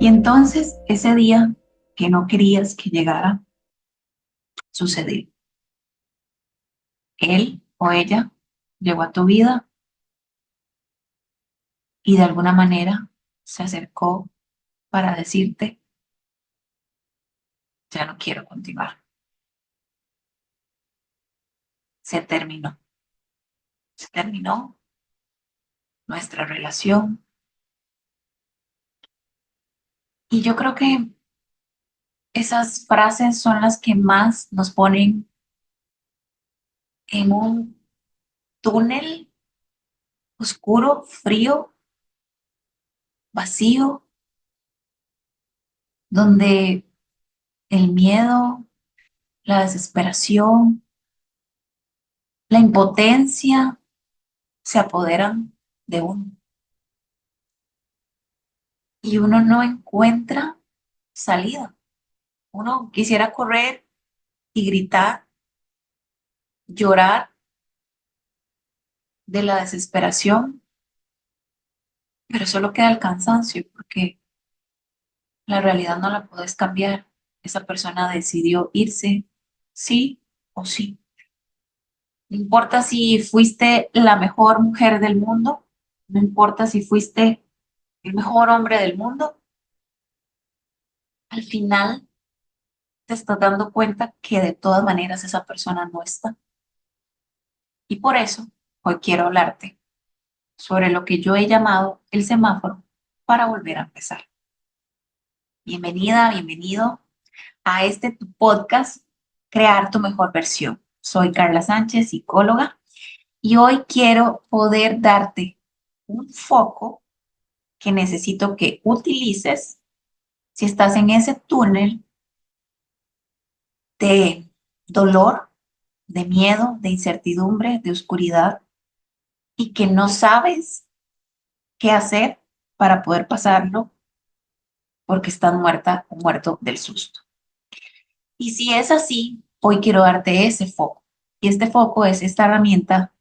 entonces ese día que no querías que llegara, sucedió. Él o ella llegó a tu vida y de alguna manera se acercó para decirte, ya no quiero continuar. Se terminó. Se terminó nuestra relación. Y yo creo que esas frases son las que más nos ponen en un túnel oscuro, frío, vacío, donde el miedo, la desesperación, la impotencia se apoderan de uno y uno no encuentra salida. Uno quisiera correr y gritar, llorar de la desesperación, pero solo queda el cansancio porque la realidad no la puedes cambiar. Esa persona decidió irse, sí o sí. No importa si fuiste la mejor mujer del mundo, no importa si fuiste el mejor hombre del mundo, al final te estás dando cuenta que de todas maneras esa persona no está. Y por eso hoy quiero hablarte sobre lo que yo he llamado el semáforo para volver a empezar. Bienvenida, bienvenido a este tu podcast, Crear tu mejor versión. Soy Carla Sánchez, psicóloga, y hoy quiero poder darte un foco que necesito que utilices si estás en ese túnel de dolor, de miedo, de incertidumbre, de oscuridad y que no sabes qué hacer para poder pasarlo porque estás muerta o muerto del susto. Y si es así, hoy quiero darte ese foco. Y este foco es esta herramienta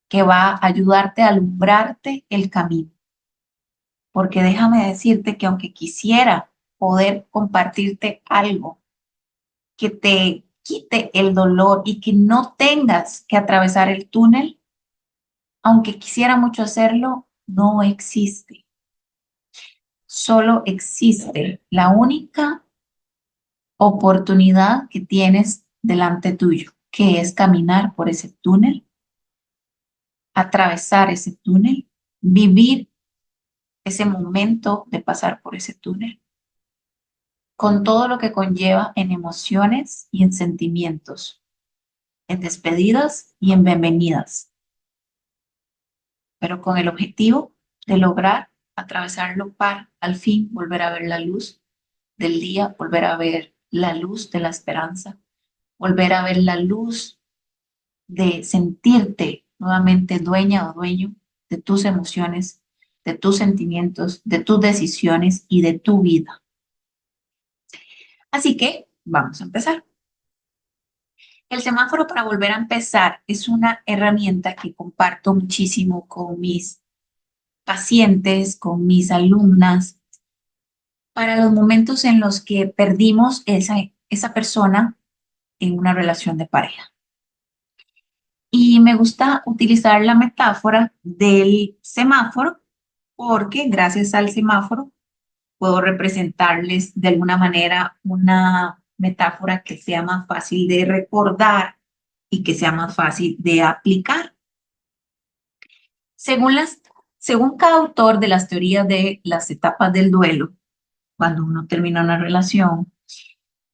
que va a ayudarte a alumbrarte el camino. Porque déjame decirte que aunque quisiera poder compartirte algo que te quite el dolor y que no tengas que atravesar el túnel, aunque quisiera mucho hacerlo, no existe. Solo existe la única oportunidad que tienes delante tuyo, que es caminar por ese túnel, atravesar ese túnel, vivir ese momento de pasar por ese túnel, con todo lo que conlleva en emociones y en sentimientos, en despedidas y en bienvenidas, pero con el objetivo de lograr atravesarlo para al fin volver a ver la luz del día, volver a ver la luz de la esperanza, volver a ver la luz de sentirte nuevamente dueña o dueño de tus emociones, de tus sentimientos, de tus decisiones y de tu vida. Así que vamos a empezar. El semáforo para volver a empezar es una herramienta que comparto muchísimo con mis pacientes, con mis alumnas, para los momentos en los que perdimos esa persona en una relación de pareja. Y me gusta utilizar la metáfora del semáforo porque gracias al semáforo puedo representarles de alguna manera una metáfora que sea más fácil de recordar y que sea más fácil de aplicar. Según, según cada autor de las teorías de las etapas del duelo, cuando uno termina una relación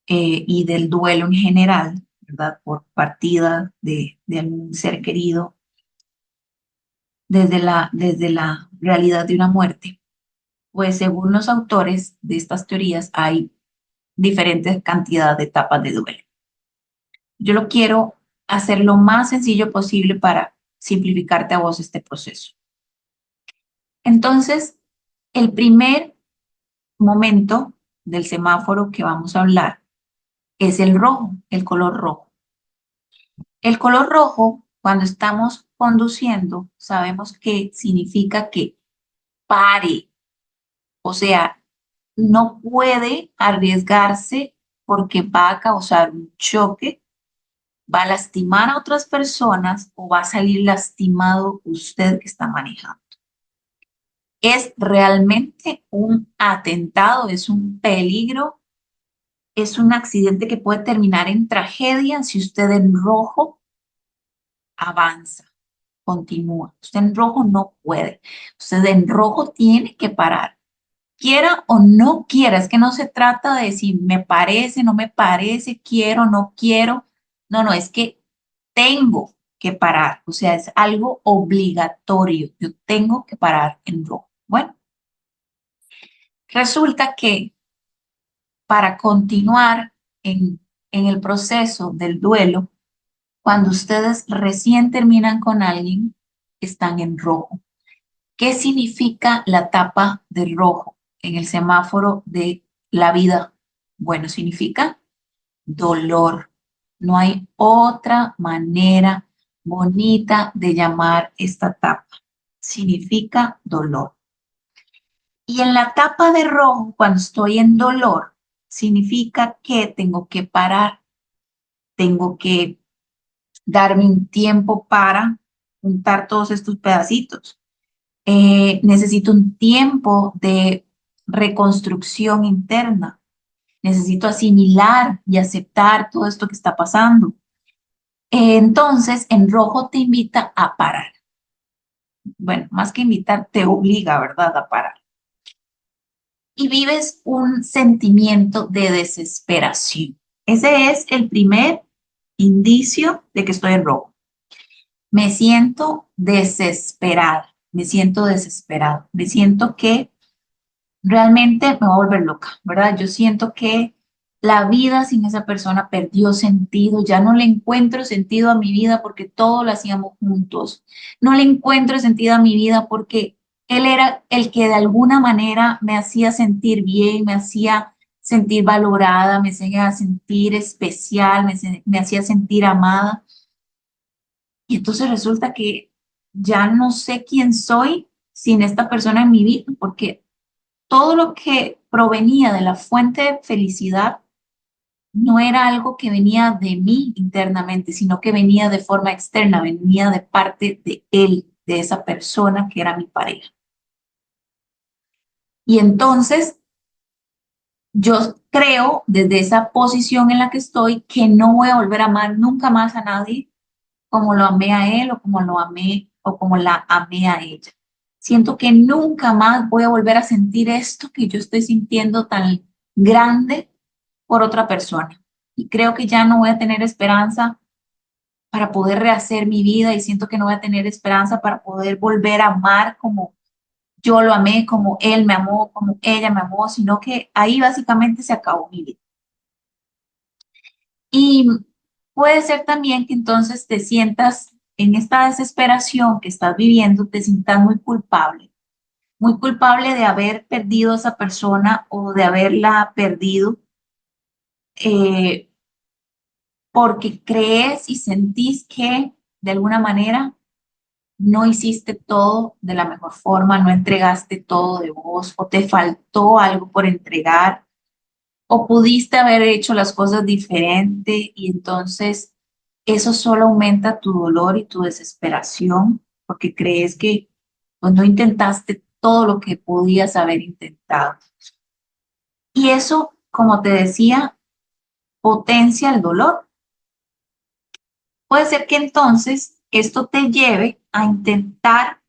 y del duelo en general, ¿verdad? Por partida de algún ser querido, desde la realidad de una muerte, pues según los autores de estas teorías hay diferentes cantidades de etapas de duelo. Yo lo quiero hacer lo más sencillo posible para simplificarte a vos este proceso. Entonces, el primer momento del semáforo que vamos a hablar es el rojo, el color rojo. El color rojo, cuando estamos conduciendo, sabemos que significa que pare, o sea, no puede arriesgarse porque va a causar un choque, va a lastimar a otras personas o va a salir lastimado usted que está manejando. Es realmente un atentado, es un peligro, es un accidente que puede terminar en tragedia si usted en rojo avanza, continúa. Usted en rojo no puede. Usted en rojo tiene que parar. Quiera o no quiera, es que no se trata de si me parece, no me parece, quiero, no quiero. No, no, es que tengo que parar. O sea, es algo obligatorio. Yo tengo que parar en rojo. Bueno, resulta que para continuar en el proceso del duelo, cuando ustedes recién terminan con alguien, están en rojo. ¿Qué significa la tapa de rojo en el semáforo de la vida? Bueno, significa dolor. No hay otra manera bonita de llamar esta tapa. Significa dolor. Y en la tapa de rojo, cuando estoy en dolor, significa que tengo que parar, tengo que darme un tiempo para juntar todos estos pedacitos. Necesito un tiempo de reconstrucción interna. Necesito asimilar y aceptar todo esto que está pasando. Entonces, en rojo te invita a parar. Bueno, más que invitar, te obliga, ¿verdad?, a parar. Y vives un sentimiento de desesperación. Ese es el primer indicio de que estoy en rojo. Me siento desesperada, me siento desesperado, me siento que realmente me voy a volver loca, ¿verdad? Yo siento que la vida sin esa persona perdió sentido, ya no le encuentro sentido a mi vida porque todo lo hacíamos juntos, no le encuentro sentido a mi vida porque él era el que de alguna manera me hacía sentir bien, me hacía sentir valorada, me hacía sentir especial, me hacía sentir amada. Y entonces resulta que ya no sé quién soy sin esta persona en mi vida, porque todo lo que provenía de la fuente de felicidad no era algo que venía de mí internamente, sino que venía de forma externa, venía de parte de él, de esa persona que era mi pareja. Y entonces yo creo desde esa posición en la que estoy que no voy a volver a amar nunca más a nadie como lo amé a él o como lo amé o como la amé a ella. Siento que nunca más voy a volver a sentir esto que yo estoy sintiendo tan grande por otra persona. Y creo que ya no voy a tener esperanza para poder rehacer mi vida y siento que no voy a tener esperanza para poder volver a amar como yo lo amé, como él me amó, como ella me amó, sino que ahí básicamente se acabó mi vida. Y puede ser también que entonces te sientas en esta desesperación que estás viviendo, te sientas muy culpable de haber perdido a esa persona o de haberla perdido eh, porque crees y sentís que de alguna manera no hiciste todo de la mejor forma, no entregaste todo de vos o te faltó algo por entregar o pudiste haber hecho las cosas diferente y entonces eso solo aumenta tu dolor y tu desesperación porque crees que pues, no intentaste todo lo que podías haber intentado. Y eso, como te decía, potencia el dolor. Puede ser que entonces esto te lleve a intentar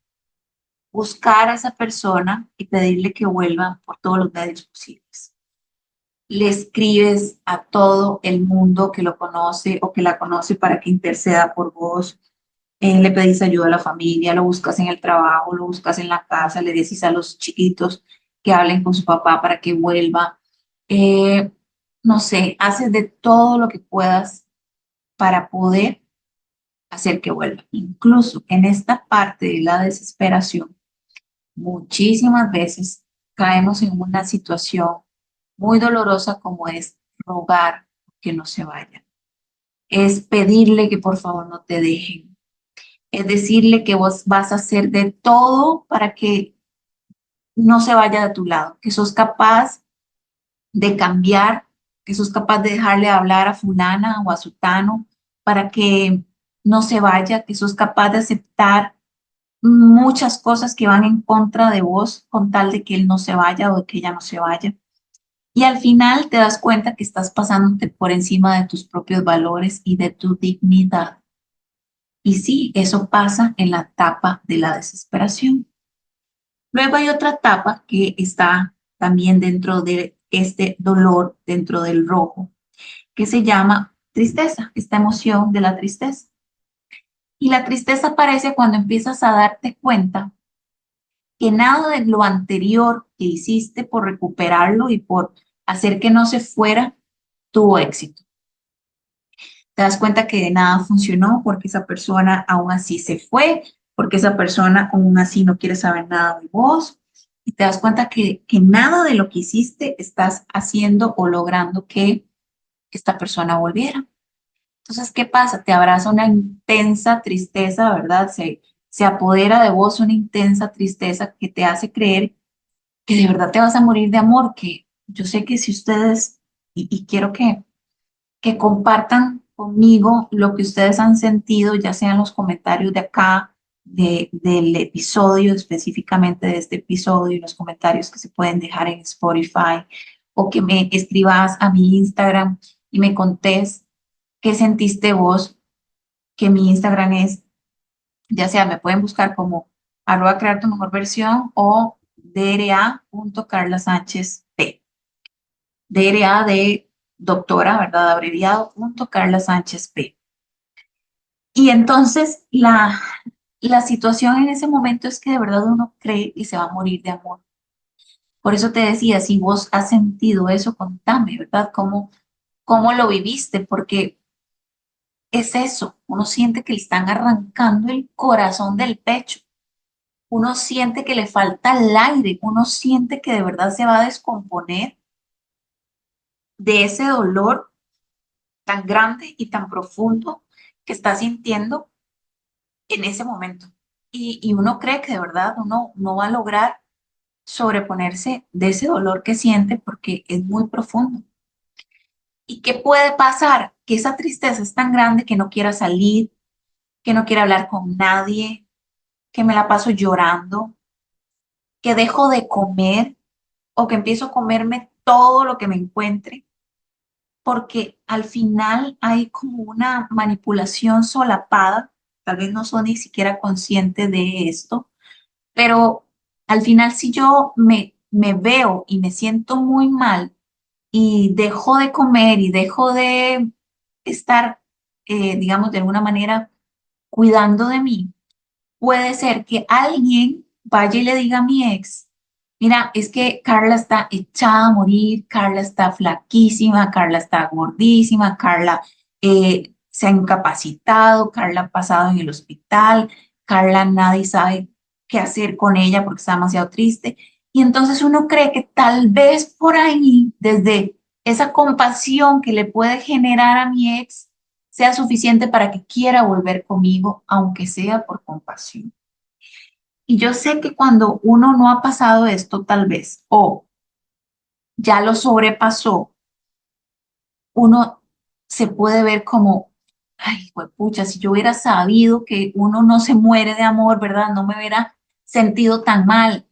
buscar a esa persona y pedirle que vuelva por todos los medios posibles. Le escribes a todo el mundo que lo conoce o que la conoce para que interceda por vos. Le pedís ayuda a la familia, lo buscas en el trabajo, lo buscas en la casa, le decís a los chiquitos que hablen con su papá para que vuelva. Eh, no sé, haces de todo lo que puedas para poder hacer que vuelva. Incluso en esta parte de la desesperación, muchísimas veces caemos en una situación muy dolorosa como es rogar que no se vaya. Es pedirle que por favor no te dejen. Es decirle que vos vas a hacer de todo para que no se vaya de tu lado, que sos capaz de cambiar, que sos capaz de dejarle hablar a fulana o a sutano para que no se vaya, que sos capaz de aceptar muchas cosas que van en contra de vos con tal de que él no se vaya o de que ella no se vaya. Y al final te das cuenta que estás pasándote por encima de tus propios valores y de tu dignidad. Y sí, eso pasa en la etapa de la desesperación. Luego hay otra etapa que está también dentro de este dolor, dentro del rojo, que se llama tristeza, esta emoción de la tristeza. Y la tristeza aparece cuando empiezas a darte cuenta que nada de lo anterior que hiciste por recuperarlo y por hacer que no se fuera tuvo éxito. Te das cuenta que de nada funcionó porque esa persona aún así se fue, porque esa persona aún así no quiere saber nada de vos. Y te das cuenta que nada de lo que hiciste estás haciendo o logrando que esta persona volviera. Entonces, ¿qué pasa? Te abraza una intensa tristeza, ¿verdad? Se apodera de vos una intensa tristeza que te hace creer que de verdad te vas a morir de amor, que yo sé que si ustedes, y quiero que compartan conmigo lo que ustedes han sentido, ya sea en los comentarios de acá, del episodio, específicamente de este episodio, y los comentarios que se pueden dejar en Spotify, o que me escribas a mi Instagram y me contés qué sentiste vos, que mi Instagram es, ya sea, me pueden buscar como arroba crear tu mejor versión o dra.carlasanchezp. DRA de doctora, ¿verdad? Abreviado, punto Carla Sánchez P. Y entonces la situación en ese momento es que de verdad uno cree y se va a morir de amor. Por eso te decía, si vos has sentido eso, contame, ¿verdad? ¿Cómo lo viviste? Porque es eso, uno siente que le están arrancando el corazón del pecho, uno siente que le falta el aire, uno siente que de verdad se va a descomponer de ese dolor tan grande y tan profundo que está sintiendo en ese momento. Y uno cree que de verdad uno no va a lograr sobreponerse de ese dolor que siente porque es muy profundo. ¿Y qué puede pasar? Que esa tristeza es tan grande que no quiera salir, que no quiera hablar con nadie, que me la paso llorando, que dejo de comer o que empiezo a comerme todo lo que me encuentre, porque al final hay como una manipulación solapada, tal vez no son ni siquiera conscientes de esto, pero al final si yo me veo y me siento muy mal y dejo de comer y dejo de estar, digamos, de alguna manera cuidando de mí, puede ser que alguien vaya y le diga a mi ex, mira, es que Carla está echada a morir, Carla está flaquísima, Carla está gordísima, Carla se ha incapacitado, Carla ha pasado en el hospital, Carla nadie sabe qué hacer con ella porque está demasiado triste. Y entonces uno cree que tal vez por ahí, desde esa compasión que le puede generar a mi ex, sea suficiente para que quiera volver conmigo, aunque sea por compasión. Y yo sé que cuando uno no ha pasado esto, tal vez, o ya lo sobrepasó, uno se puede ver como, ay, pucha, si yo hubiera sabido que uno no se muere de amor, ¿verdad? No me hubiera sentido tan mal.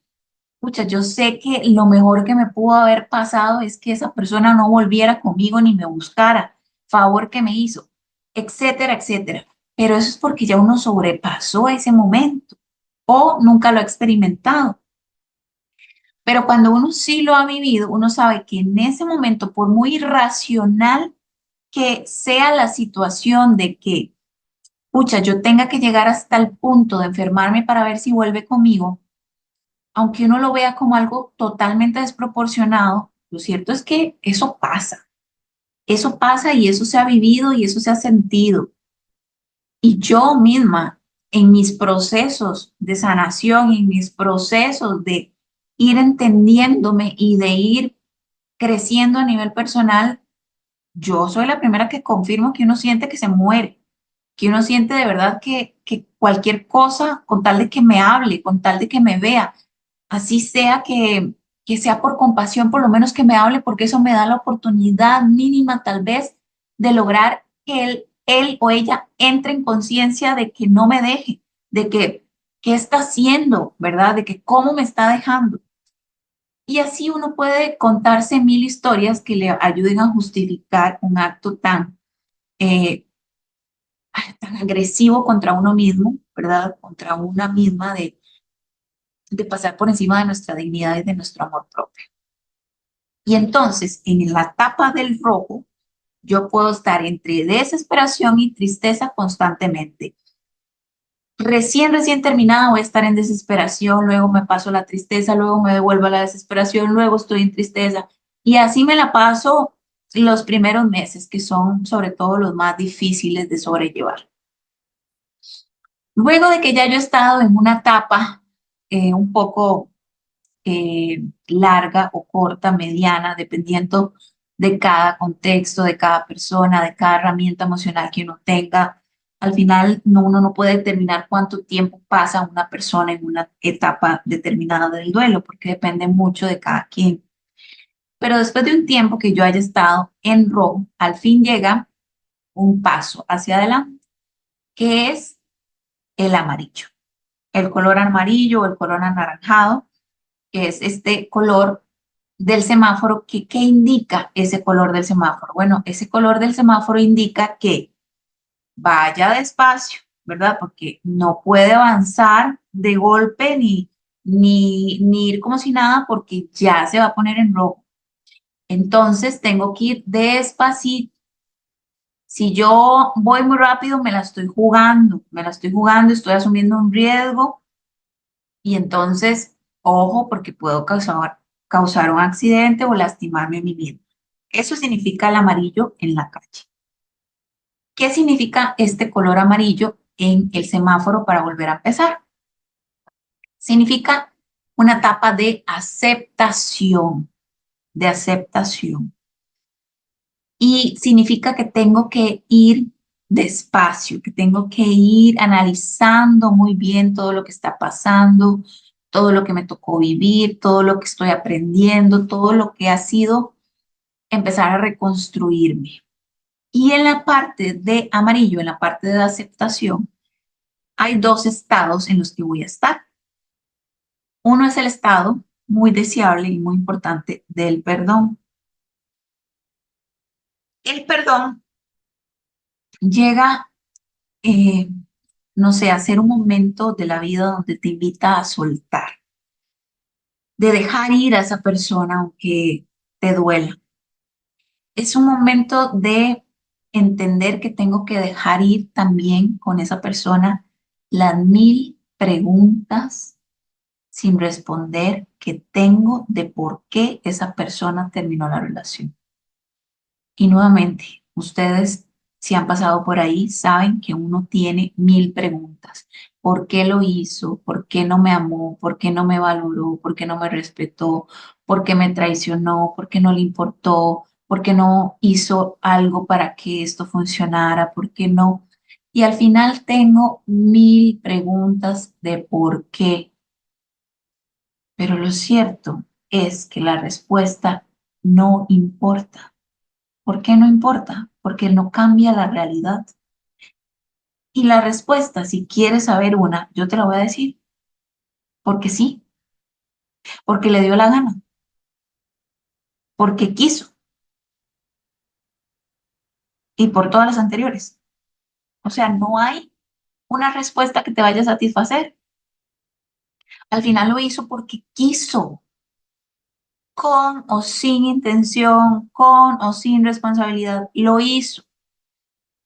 Pucha, yo sé que lo mejor que me pudo haber pasado es que esa persona no volviera conmigo ni me buscara, favor que me hizo, etcétera, etcétera. Pero eso es porque ya uno sobrepasó ese momento o nunca lo ha experimentado. Pero cuando uno sí lo ha vivido, uno sabe que en ese momento, por muy irracional que sea la situación de que, pucha, yo tenga que llegar hasta el punto de enfermarme para ver si vuelve conmigo, aunque uno lo vea como algo totalmente desproporcionado, lo cierto es que eso pasa y eso se ha vivido y eso se ha sentido. Y yo misma, en mis procesos de sanación, en mis procesos de ir entendiéndome y de ir creciendo a nivel personal, yo soy la primera que confirmo que uno siente que se muere, que uno siente de verdad que cualquier cosa, con tal de que me hable, con tal de que me vea, así sea que que sea por compasión, por lo menos que me hable, porque eso me da la oportunidad mínima tal vez de lograr que él o ella entre en conciencia de que no me deje, de que qué está haciendo, ¿verdad? De que cómo me está dejando. Y así uno puede contarse mil historias que le ayuden a justificar un acto eh, tan agresivo contra uno mismo, ¿verdad? Contra una misma de pasar por encima de nuestra dignidad y de nuestro amor propio. Y entonces, en la etapa del rojo, yo puedo estar entre desesperación y tristeza constantemente. Recién terminada voy a estar en desesperación, luego me paso la tristeza, luego me devuelvo a la desesperación, luego estoy en tristeza. Y así me la paso los primeros meses, que son sobre todo los más difíciles de sobrellevar. Luego de que ya yo he estado en una etapa un poco larga o corta, mediana, dependiendo de cada contexto, de cada persona, de cada herramienta emocional que uno tenga. Al final, uno no puede determinar cuánto tiempo pasa una persona en una etapa determinada del duelo, porque depende mucho de cada quien. Pero después de un tiempo que yo haya estado en rojo, al fin llega un paso hacia adelante, que es el amarillo. El color amarillo o el color anaranjado, que es este color del semáforo. ¿Qué indica ese color del semáforo? Bueno, ese color del semáforo indica que vaya despacio, ¿verdad? Porque no puede avanzar de golpe ni ir como si nada porque ya se va a poner en rojo. Entonces tengo que ir despacito. Si yo voy muy rápido, me la estoy jugando, estoy asumiendo un riesgo y entonces, ojo, porque puedo causar un accidente o lastimarme a mí mismo. Eso significa el amarillo en la calle. ¿Qué significa este color amarillo en el semáforo para volver a empezar? Significa una etapa de aceptación, de aceptación. Y significa que tengo que ir despacio, que tengo que ir analizando muy bien todo lo que está pasando, todo lo que me tocó vivir, todo lo que estoy aprendiendo, todo lo que ha sido empezar a reconstruirme. Y en la parte de amarillo, en la parte de aceptación, hay dos estados en los que voy a estar. Uno es el estado muy deseable y muy importante del perdón. El perdón llega, eh, no sé, a ser un momento de la vida donde te invita a soltar, de dejar ir a esa persona aunque te duela. Es un momento de entender que tengo que dejar ir también con esa persona las mil preguntas sin responder que tengo de por qué esa persona terminó la relación. Y nuevamente, ustedes, si han pasado por ahí, saben que uno tiene mil preguntas. ¿Por qué lo hizo? ¿Por qué no me amó? ¿Por qué no me valoró? ¿Por qué no me respetó? ¿Por qué me traicionó? ¿Por qué no le importó? ¿Por qué no hizo algo para que esto funcionara? ¿Por qué no? Y al final tengo mil preguntas de por qué. Pero lo cierto es que la respuesta no importa. ¿Por qué no importa? Porque no cambia la realidad. Y la respuesta, si quieres saber una, yo te la voy a decir. Porque sí, porque le dio la gana, porque quiso y por todas las anteriores. O sea, no hay una respuesta que te vaya a satisfacer. Al final lo hizo porque quiso, con o sin intención, con o sin responsabilidad, lo hizo.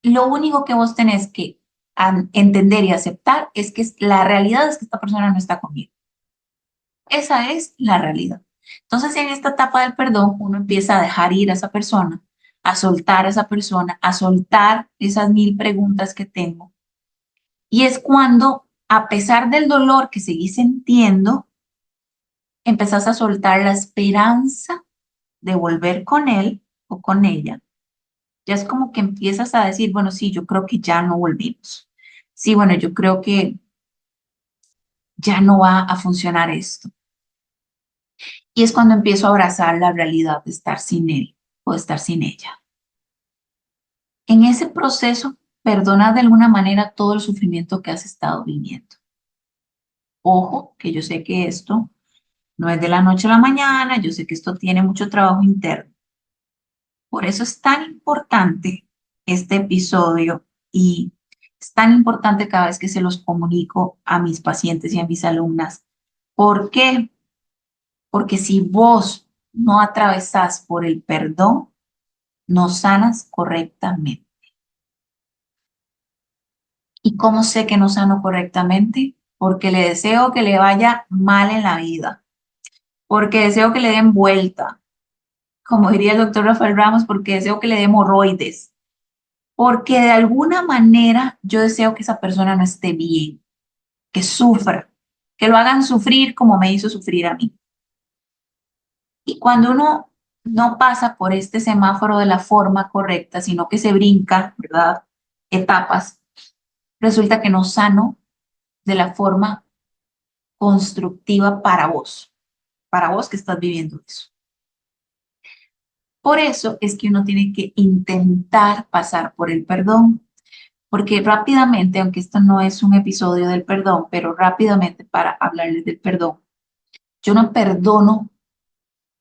Lo único que vos tenés que entender y aceptar es que la realidad es que esta persona no está conmigo. Esa es la realidad. Entonces, en esta etapa del perdón, uno empieza a dejar ir a esa persona, a soltar a esa persona, a soltar esas mil preguntas que tengo. Y es cuando, a pesar del dolor que seguís sintiendo, empezás a soltar la esperanza de volver con él o con ella. Ya es como que empiezas a decir, bueno, sí, yo creo que ya no volvimos. Sí, bueno, yo creo que ya no va a funcionar esto. Y es cuando empiezo a abrazar la realidad de estar sin él o de estar sin ella. En ese proceso, perdona de alguna manera todo el sufrimiento que has estado viviendo. Ojo, que yo sé que esto no es de la noche a la mañana, yo sé que esto tiene mucho trabajo interno. Por eso es tan importante este episodio y es tan importante cada vez que se los comunico a mis pacientes y a mis alumnas. ¿Por qué? Porque si vos no atravesás por el perdón, no sanas correctamente. ¿Y cómo sé que no sano correctamente? Porque le deseo que le vaya mal en la vida, porque deseo que le den vuelta, como diría el doctor Rafael Ramos, porque deseo que le dé hemorroides, porque de alguna manera yo deseo que esa persona no esté bien, que sufra, que lo hagan sufrir como me hizo sufrir a mí. Y cuando uno no pasa por este semáforo de la forma correcta, sino que se brinca, ¿verdad? Etapas, resulta que no sano de la forma constructiva para vos que estás viviendo eso. Por eso es que uno tiene que intentar pasar por el perdón, porque rápidamente, aunque esto no es un episodio del perdón, pero rápidamente para hablarles del perdón, yo no perdono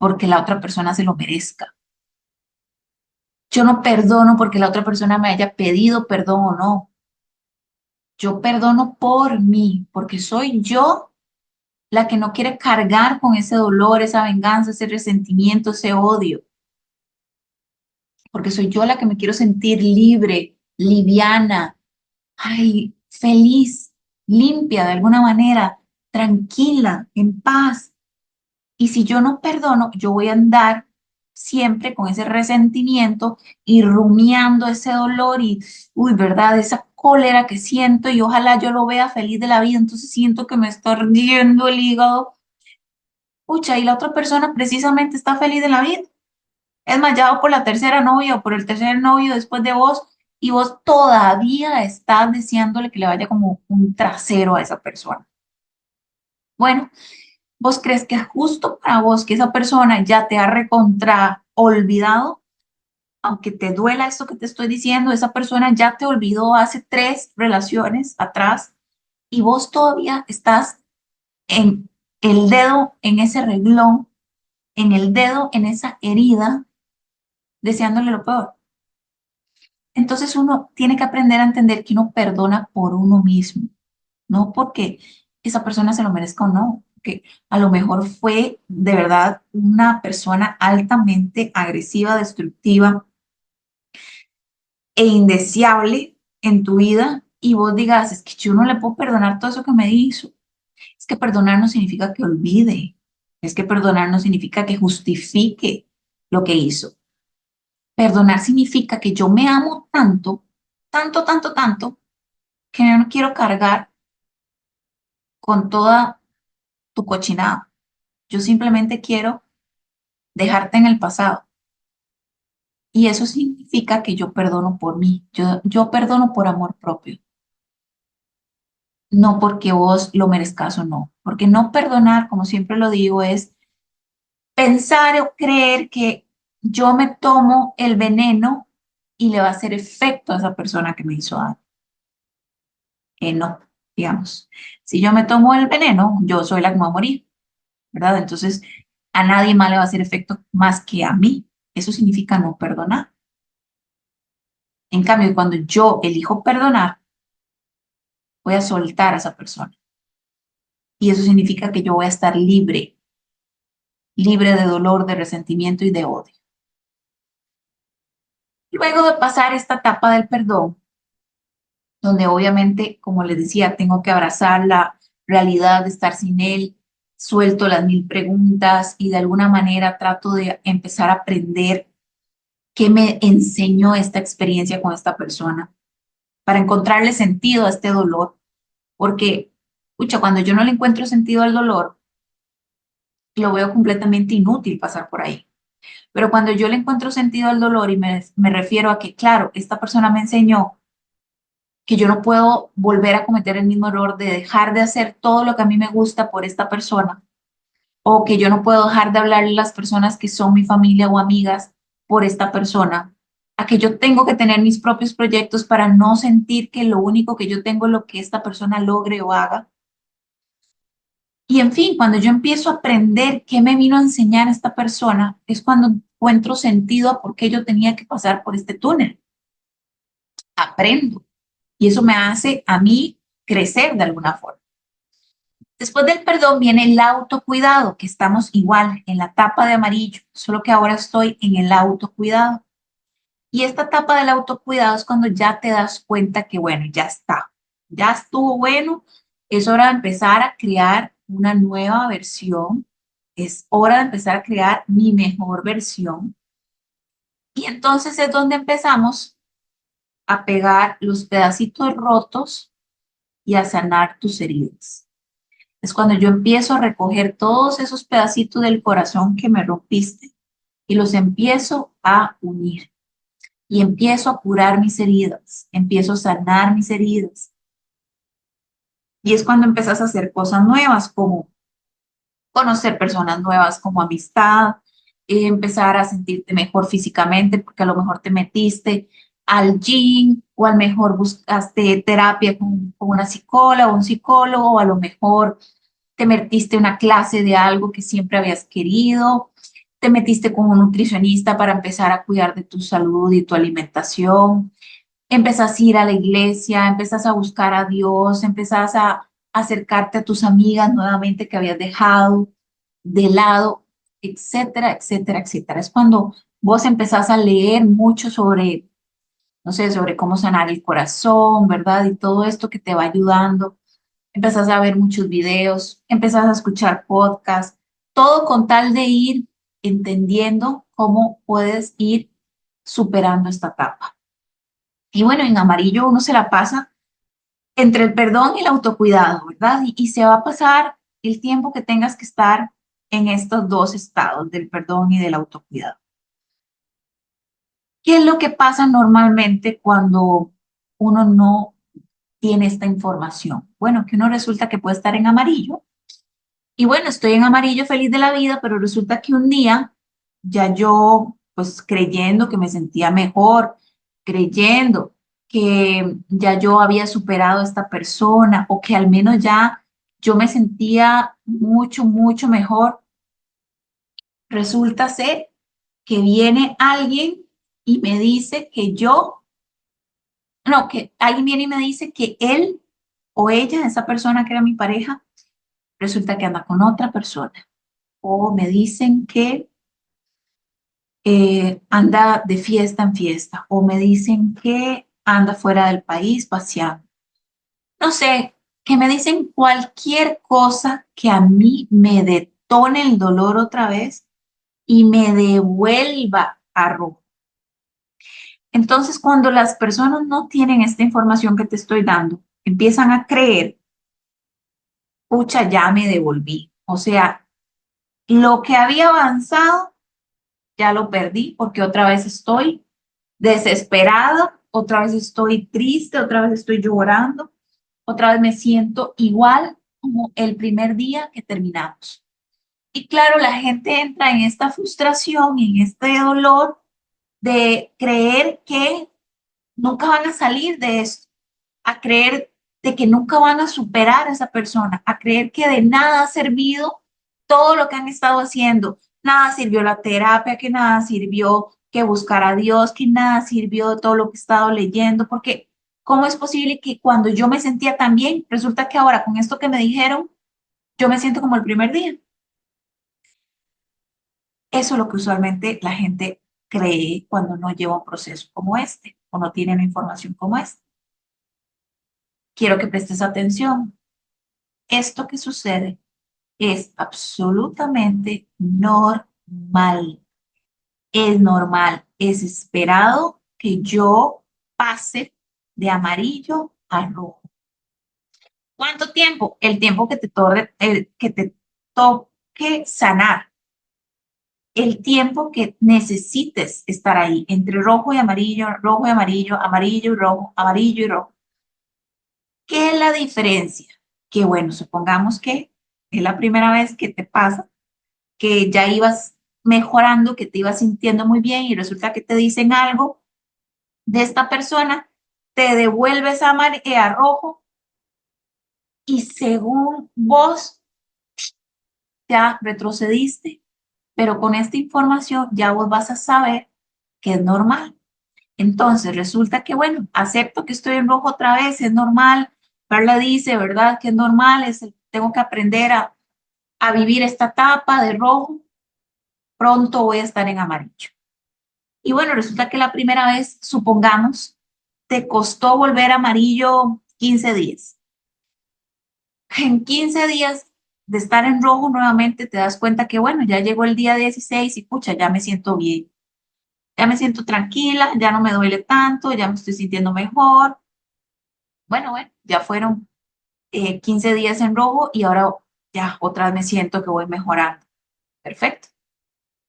porque la otra persona se lo merezca. Yo no perdono porque la otra persona me haya pedido perdón o no. Yo perdono por mí, porque soy yo la que no quiere cargar con ese dolor, esa venganza, ese resentimiento, ese odio, porque soy yo la que me quiero sentir libre, liviana, ay, feliz, limpia de alguna manera, tranquila, en paz. Y si yo no perdono, yo voy a andar siempre con ese resentimiento y rumiando ese dolor y, uy, ¿verdad? Esa cólera que siento y ojalá yo lo vea feliz de la vida, entonces siento que me está ardiendo el hígado. Pucha, y la otra persona precisamente está feliz de la vida. Es más, ya va por la tercera novia o por el tercer novio después de vos y vos todavía estás deseándole que le vaya como un trasero a esa persona. Bueno, ¿vos crees que es justo para vos que esa persona ya te ha recontra olvidado? Aunque te duela esto que te estoy diciendo, esa persona ya te olvidó hace 3 relaciones atrás y vos todavía estás en el dedo en ese reglón, en el dedo en esa herida, deseándole lo peor. Entonces uno tiene que aprender a entender que uno perdona por uno mismo, no porque esa persona se lo merezca o no, que a lo mejor fue de verdad una persona altamente agresiva, destructiva e indeseable en tu vida y vos digas, es que yo no le puedo perdonar todo eso que me hizo. Es que perdonar no significa que olvide, es que perdonar no significa que justifique lo que hizo. Perdonar significa que yo me amo tanto, tanto, tanto, tanto, que yo no quiero cargar con toda tu cochinada. Yo simplemente quiero dejarte en el pasado. Y eso significa que yo perdono por mí. Yo perdono por amor propio, no porque vos lo merezcas o no. Porque no perdonar, como siempre lo digo, es pensar o creer que yo me tomo el veneno y le va a hacer efecto a esa persona que me hizo daño. No, digamos. Si yo me tomo el veneno, yo soy la que me va a morir, ¿verdad? Entonces, a nadie más le va a hacer efecto más que a mí. Eso significa no perdonar. En cambio, cuando yo elijo perdonar, voy a soltar a esa persona. Y eso significa que yo voy a estar libre, libre de dolor, de resentimiento y de odio. Luego de pasar esta etapa del perdón, donde obviamente, como les decía, tengo que abrazar la realidad de estar sin él, suelto las 1000 preguntas y de alguna manera trato de empezar a aprender qué me enseñó esta experiencia con esta persona para encontrarle sentido a este dolor, porque, pucha, cuando yo no le encuentro sentido al dolor, lo veo completamente inútil pasar por ahí. Pero cuando yo le encuentro sentido al dolor y me refiero a que, claro, esta persona me enseñó que yo no puedo volver a cometer el mismo error de dejar de hacer todo lo que a mí me gusta por esta persona o que yo no puedo dejar de hablarle a las personas que son mi familia o amigas por esta persona, a que yo tengo que tener mis propios proyectos para no sentir que lo único que yo tengo es lo que esta persona logre o haga. Y en fin, cuando yo empiezo a aprender qué me vino a enseñar esta persona, es cuando encuentro sentido a por qué yo tenía que pasar por este túnel. Aprendo. Y eso me hace a mí crecer de alguna forma. Después del perdón viene el autocuidado, que estamos igual en la etapa de amarillo, solo que ahora estoy en el autocuidado. Y esta etapa del autocuidado es cuando ya te das cuenta que, bueno, ya está, ya estuvo bueno, es hora de empezar a crear una nueva versión, es hora de empezar a crear mi mejor versión. Y entonces es donde empezamos a pegar los pedacitos rotos y a sanar tus heridas. Es cuando yo empiezo a recoger todos esos pedacitos del corazón que me rompiste y los empiezo a unir. Y empiezo a curar mis heridas, empiezo a sanar mis heridas. Y es cuando empiezas a hacer cosas nuevas, como conocer personas nuevas, como amistad, empezar a sentirte mejor físicamente, porque a lo mejor te metiste al gym o a lo mejor buscaste terapia con una psicóloga o un psicólogo, o a lo mejor te metiste en una clase de algo que siempre habías querido, te metiste con un nutricionista para empezar a cuidar de tu salud y tu alimentación, empezás a ir a la iglesia, empezás a buscar a Dios, empezás a acercarte a tus amigas nuevamente que habías dejado de lado, etcétera, etcétera, etcétera. Es cuando vos empezás a leer mucho sobre, no sé, sobre cómo sanar el corazón, ¿verdad? Y todo esto que te va ayudando. Empezás a ver muchos videos, empezás a escuchar podcasts, todo con tal de ir entendiendo cómo puedes ir superando esta etapa. Y bueno, en amarillo uno se la pasa entre el perdón y el autocuidado, ¿verdad? Y se va a pasar el tiempo que tengas que estar en estos dos estados, del perdón y del autocuidado. ¿Qué es lo que pasa normalmente cuando uno no tiene esta información? Bueno, que uno resulta que puede estar en amarillo. Y bueno, estoy en amarillo feliz de la vida, pero resulta que un día ya yo, pues creyendo que me sentía mejor, creyendo que ya yo había superado a esta persona o que al menos ya yo me sentía mucho, mucho mejor, resulta ser que viene alguien y me dice que yo, no, que alguien viene y me dice que él o ella, esa persona que era mi pareja, resulta que anda con otra persona. O me dicen que anda de fiesta en fiesta, o me dicen que anda fuera del país paseando. No sé, que me dicen cualquier cosa que a mí me detone el dolor otra vez y me devuelva a rojo. Entonces, cuando las personas no tienen esta información que te estoy dando, empiezan a creer, pucha, ya me devolví. O sea, lo que había avanzado, ya lo perdí porque otra vez estoy desesperada, otra vez estoy triste, otra vez estoy llorando, otra vez me siento igual como el primer día que terminamos. Y claro, la gente entra en esta frustración, en este dolor de creer que nunca van a salir de esto, a creer de que nunca van a superar a esa persona, a creer que de nada ha servido todo lo que han estado haciendo. Nada sirvió la terapia, que nada sirvió que buscar a Dios, que nada sirvió todo lo que he estado leyendo, porque ¿cómo es posible que cuando yo me sentía tan bien, resulta que ahora con esto que me dijeron, yo me siento como el primer día? Eso es lo que usualmente la gente cree cuando no lleva un proceso como este o no tiene una información como esta. Quiero que prestes atención. Esto que sucede es absolutamente normal. Es normal, es esperado que yo pase de amarillo a rojo. ¿Cuánto tiempo? El tiempo que te toque sanar. El tiempo que necesites estar ahí, entre rojo y amarillo, amarillo y rojo, amarillo y rojo. ¿Qué es la diferencia? Que bueno, supongamos que es la primera vez que te pasa. que ya ibas mejorando, que te ibas sintiendo muy bien y resulta que te dicen algo de esta persona, te devuelves a rojo y según vos ya retrocediste, pero con esta información ya vos vas a saber que es normal. Entonces resulta que, bueno, acepto que estoy en rojo otra vez, es normal. Carla dice, ¿verdad? Que es normal, tengo que aprender a vivir esta etapa de rojo, pronto voy a estar en amarillo. Y bueno, resulta que la primera vez, supongamos, te costó volver a amarillo 15 días. En 15 días de estar en rojo nuevamente te das cuenta que, bueno, ya llegó el día 16 y pucha, ya me siento bien, ya me siento tranquila, ya no me duele tanto, ya me estoy sintiendo mejor. Bueno, ya fueron 15 días en rojo y ahora ya otra vez me siento que voy mejorando. Perfecto.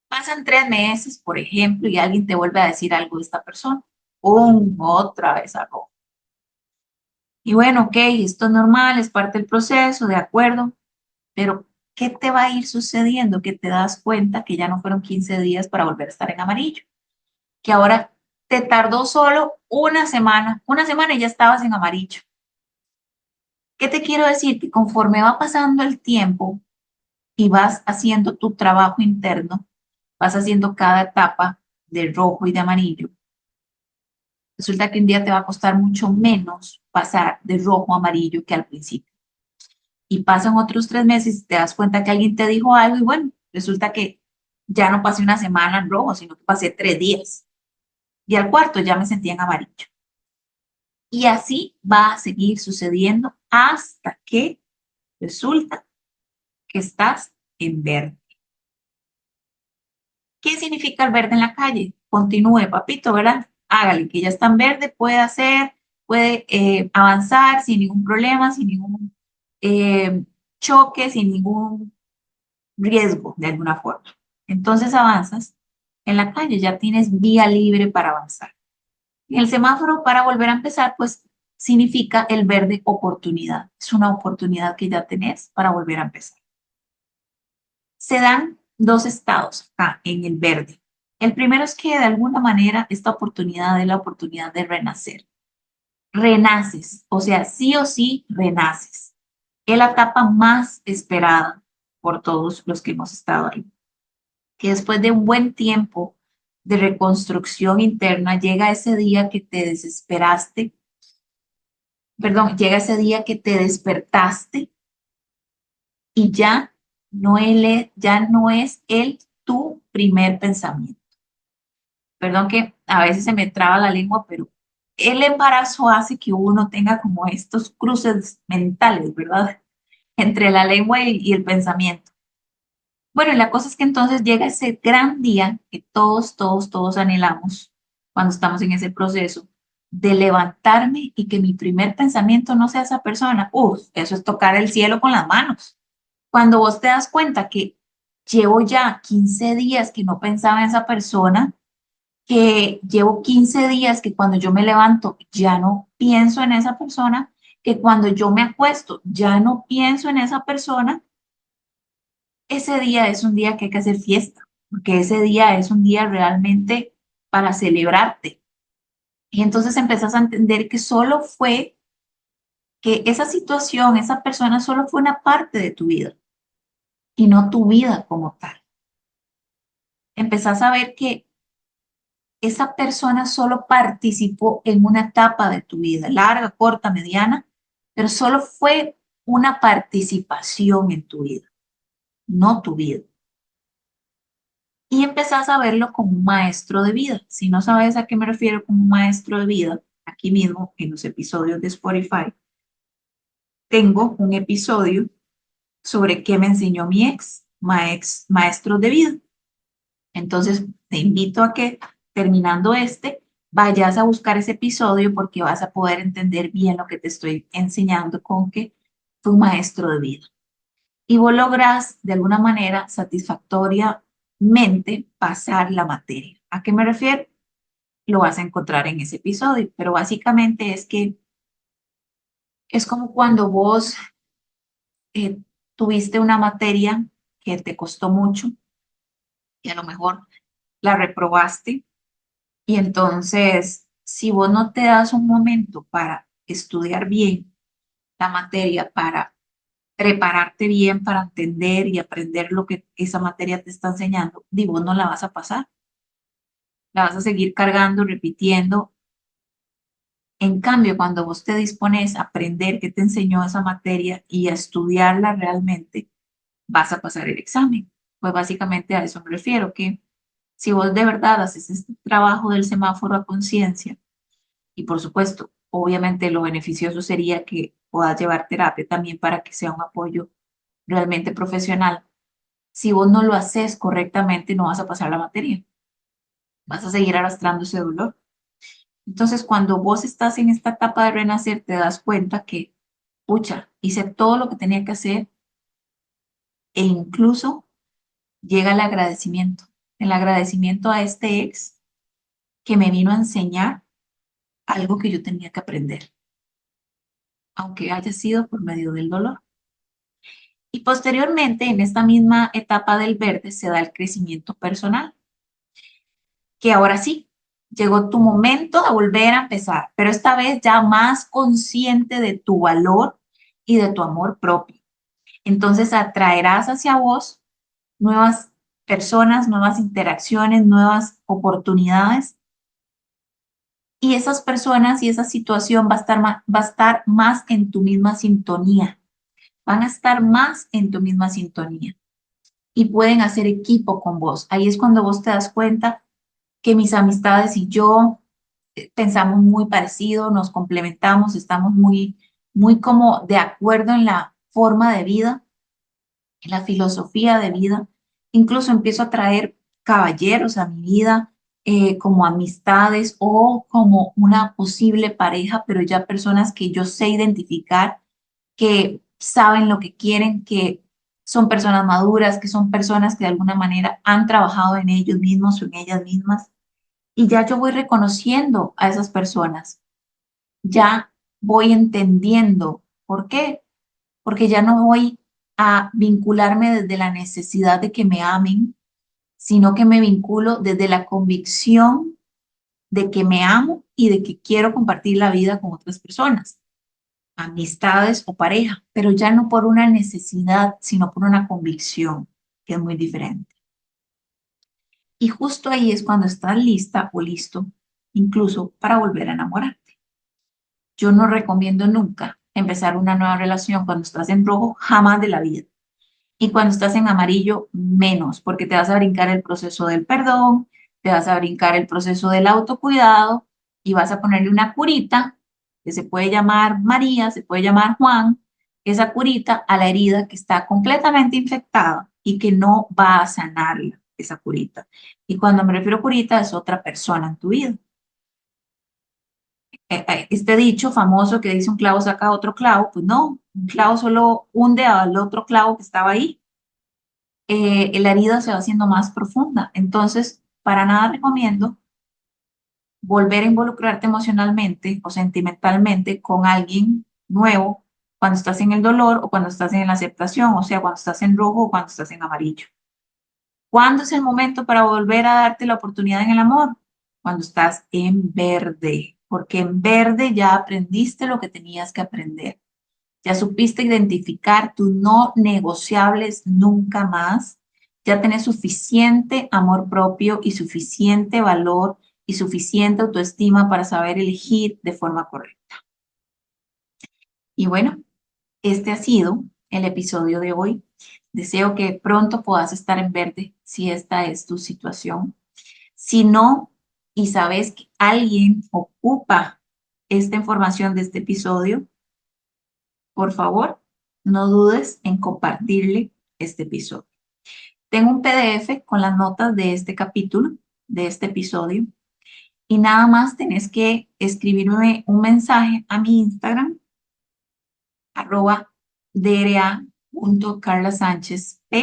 Pasan 3 meses, por ejemplo, y alguien te vuelve a decir algo de esta persona. ¡Pum! Otra vez a rojo. Y bueno, ok, esto es normal, es parte del proceso, de acuerdo, pero ¿qué te va a ir sucediendo? Que te das cuenta que ya no fueron 15 días para volver a estar en amarillo, que ahora te tardó solo una semana y ya estabas en amarillo. ¿Qué te quiero decir? Que conforme va pasando el tiempo y vas haciendo tu trabajo interno, vas haciendo cada etapa de rojo y de amarillo, resulta que un día te va a costar mucho menos pasar de rojo a amarillo que al principio. Y pasan otros 3 meses y te das cuenta que alguien te dijo algo y bueno, resulta que ya no pasé una semana en rojo, sino que pasé 3 días. Y al cuarto ya me sentía en amarillo. Y así va a seguir sucediendo hasta que resulta que estás en verde. ¿Qué significa el verde en la calle? Continúe, papito, ¿verdad? Hágale, que ya está en verde, puede hacer, puede avanzar sin ningún problema, sin ningún eh, choque, sin ningún riesgo de alguna forma. Entonces avanzas en la calle, ya tienes vía libre para avanzar. En el semáforo para volver a empezar, pues significa el verde oportunidad. Es una oportunidad que ya tenés para volver a empezar. Se dan dos estados acá en el verde. El primero es que de alguna manera esta oportunidad es la oportunidad de renacer. Renaces, o sí renaces. Es la etapa más esperada por todos los que hemos estado ahí. Que después de un buen tiempo de reconstrucción interna llega ese día que te desesperaste, perdón, llega ese día que te despertaste y ya no es el tu primer pensamiento. Perdón que a veces se me traba la lengua, pero el embarazo hace que uno tenga como estos cruces mentales, ¿verdad? Entre la lengua y el pensamiento. Bueno, y la cosa es que entonces llega ese gran día que todos anhelamos cuando estamos en ese proceso de levantarme y que mi primer pensamiento no sea esa persona. Uf, eso es tocar el cielo con las manos. Cuando vos te das cuenta que llevo ya 15 días que no pensaba en esa persona, que llevo 15 días que cuando yo me levanto ya no pienso en esa persona, que cuando yo me acuesto ya no pienso en esa persona, ese día es un día que hay que hacer fiesta, porque ese día es un día realmente para celebrarte. Y entonces empezás a entender que solo fue, que esa situación, esa persona solo fue una parte de tu vida y no tu vida como tal. Empezás a ver que esa persona solo participó en una etapa de tu vida, larga, corta, mediana, pero solo fue una participación en tu vida, no tu vida. Y empezás a verlo como un maestro de vida. Si no sabes a qué me refiero como un maestro de vida, aquí mismo en los episodios de Spotify, tengo un episodio sobre qué me enseñó mi ex maestro de vida. Entonces, te invito a que terminando vayas a buscar ese episodio porque vas a poder entender bien lo que te estoy enseñando con que fue un maestro de vida. Y vos lográs de alguna manera satisfactoriamente pasar la materia. ¿A qué me refiero? Lo vas a encontrar en ese episodio, pero básicamente es que es como cuando vos tuviste una materia que te costó mucho y a lo mejor la reprobaste. Y entonces, si vos no te das un momento para estudiar bien la materia, para prepararte bien para entender y aprender lo que esa materia te está enseñando, vos no la vas a pasar, la vas a seguir cargando, repitiendo. En cambio, cuando vos te dispones a aprender qué te enseñó esa materia y a estudiarla realmente, vas a pasar el examen. Pues básicamente a eso me refiero, que si vos de verdad haces este trabajo del semáforo a conciencia, y por supuesto, obviamente lo beneficioso sería que puedas llevar terapia también para que sea un apoyo realmente profesional. Si vos no lo haces correctamente, no vas a pasar la materia, vas a seguir arrastrando ese dolor. Entonces, cuando vos estás en esta etapa de renacer, te das cuenta que, pucha, hice todo lo que tenía que hacer e incluso llega el agradecimiento a este ex que me vino a enseñar algo que yo tenía que aprender, aunque haya sido por medio del dolor. Y posteriormente, en esta misma etapa del verde, se da el crecimiento personal, que ahora sí, llegó tu momento de volver a empezar, pero esta vez ya más consciente de tu valor y de tu amor propio. Entonces atraerás hacia vos nuevas personas, nuevas interacciones, nuevas oportunidades y esas personas y esa situación va a estar más en tu misma sintonía, van a estar más en tu misma sintonía y pueden hacer equipo con vos. Ahí es cuando vos te das cuenta que mis amistades y yo pensamos muy parecido, nos complementamos, estamos muy como de acuerdo en la forma de vida, en la filosofía de vida. Incluso empiezo a traer caballeros a mi vida como amistades o como una posible pareja, pero ya personas que yo sé identificar, que saben lo que quieren, que son personas maduras, que son personas que de alguna manera han trabajado en ellos mismos o en ellas mismas. Y ya yo voy reconociendo a esas personas, ya voy entendiendo. ¿Por qué? Porque ya no voy a vincularme desde la necesidad de que me amen, sino que me vinculo desde la convicción de que me amo y de que quiero compartir la vida con otras personas, amistades o pareja, pero ya no por una necesidad, sino por una convicción, que es muy diferente. Y justo ahí es cuando estás lista o listo, incluso para volver a enamorarte. Yo no recomiendo nunca empezar una nueva relación cuando estás en rojo, jamás de la vida. Y cuando estás en amarillo, menos, porque te vas a brincar el proceso del perdón, te vas a brincar el proceso del autocuidado y vas a ponerle una curita que se puede llamar María, se puede llamar Juan, esa curita a la herida que está completamente infectada y que no va a sanarla, esa curita. Y cuando me refiero a curita, es otra persona en tu vida. Este dicho famoso que dice un clavo saca otro clavo, pues no, un clavo solo hunde al otro clavo que estaba ahí. La herida se va haciendo más profunda. Entonces, para nada recomiendo volver a involucrarte emocionalmente o sentimentalmente con alguien nuevo cuando estás en el dolor o cuando estás en la aceptación, o sea, cuando estás en rojo o cuando estás en amarillo. ¿Cuándo es el momento para volver a darte la oportunidad en el amor? Cuando estás en verde, porque en verde ya aprendiste lo que tenías que aprender. Ya supiste identificar tus no negociables nunca más. Ya tenés suficiente amor propio y suficiente valor y suficiente autoestima para saber elegir de forma correcta. Y bueno, este ha sido el episodio de hoy. Deseo que pronto puedas estar en verde si esta es tu situación. Si no, y sabes que alguien ocupa esta información de este episodio, por favor, no dudes en compartirle este episodio. Tengo un PDF con las notas de este capítulo, de este episodio, y nada más tenés que escribirme un mensaje a mi Instagram, @dra.carlasanchezp,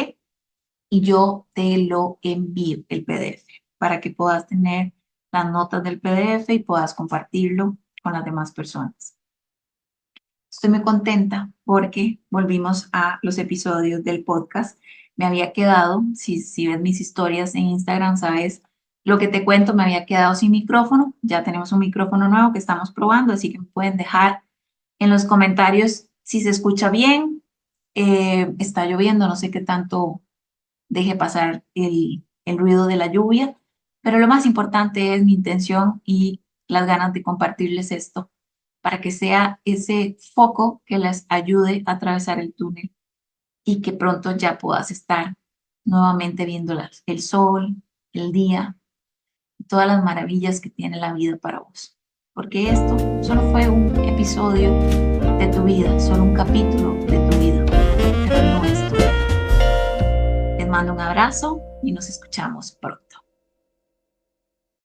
y yo te lo envío, el PDF, para que puedas tener las notas del PDF y puedas compartirlo con las demás personas. Estoy muy contenta porque volvimos a los episodios del podcast. me había quedado, si ves mis historias en Instagram, sabes lo que te cuento, me había quedado sin micrófono. Ya tenemos un micrófono nuevo que estamos probando, así que me pueden dejar en los comentarios si se escucha bien. Está lloviendo, no sé qué tanto deje pasar el ruido de la lluvia, pero lo más importante es mi intención y las ganas de compartirles esto para que sea ese foco que les ayude a atravesar el túnel y que pronto ya puedas estar nuevamente viendo el sol, el día, todas las maravillas que tiene la vida para vos. Porque esto solo fue un episodio de tu vida, solo un capítulo de tu vida, pero no es tu vida. Les mando un abrazo y nos escuchamos pronto.